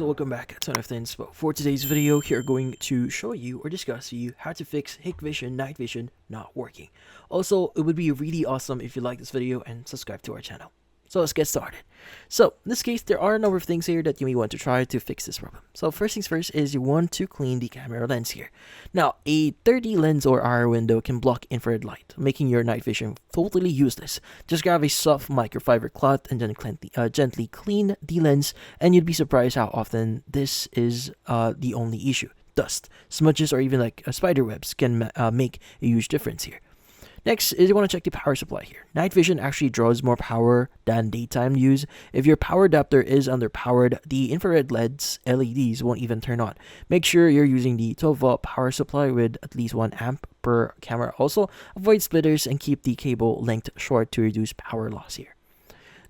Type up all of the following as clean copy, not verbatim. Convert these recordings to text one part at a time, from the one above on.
guys, welcome back to another Inspo. For today's video, here going to show you or discuss to you how to fix Hikvision night vision not working. Also, it would be really awesome if you like this video and subscribe to our channel. So let's get started. So in this case, there are a number of things here that you may want to try to fix this problem. So first things first is you want to clean the camera lens here. Now, a 30 lens or IR window can block infrared light, making your night vision totally useless. Just grab a soft microfiber cloth and then gently clean the lens, and you'd be surprised how often this is the only issue. Dust, smudges, or even like spider webs can make a huge difference here. Next is you want to check the power supply here. Night vision actually draws more power than daytime use. If your power adapter is underpowered, the infrared LEDs won't even turn on. Make sure you're using the 12-volt power supply with at least 1 amp per camera. Also, avoid splitters and keep the cable length short to reduce power loss here.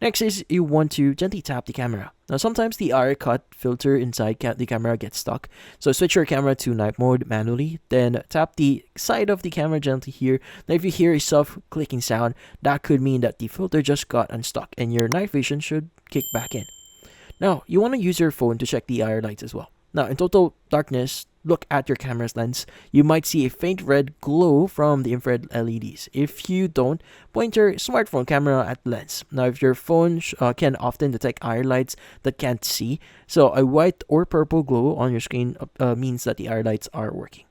Next is you want to gently tap the camera. Now sometimes the IR cut filter inside the camera gets stuck, so switch your camera to night mode manually, then tap the side of the camera gently here. Now if you hear a soft clicking sound, that could mean that the filter just got unstuck and your night vision should kick back in. Now you want to use your phone to check the IR lights as well. Now in total darkness, look at your camera's lens. You might see a faint red glow from the infrared LEDs. If you don't, point your smartphone camera at the lens. Now if your phone can often detect IR lights that can't see, so a white or purple glow on your screen means that the IR lights are working.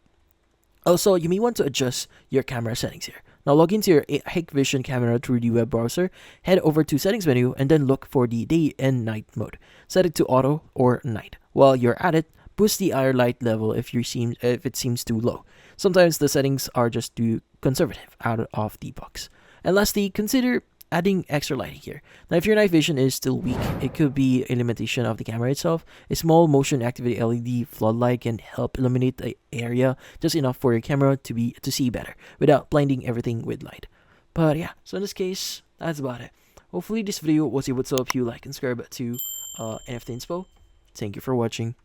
Also, you may want to adjust your camera settings here. Now log into your Hikvision camera through the web browser, head over to settings menu, and then look for the day and night mode. Set it to auto or night. While you're at it, boost the IR light level if it seems too low. Sometimes the settings are just too conservative out of the box. And lastly, consider adding extra lighting here. Now if your night vision is still weak, it could be a limitation of the camera itself. A small motion activated LED floodlight can help illuminate the area just enough for your camera to see better without blinding everything with light. But yeah, so in this case, that's about it. Hopefully this video was able to help you like and subscribe to NFT Inspo. Thank you for watching.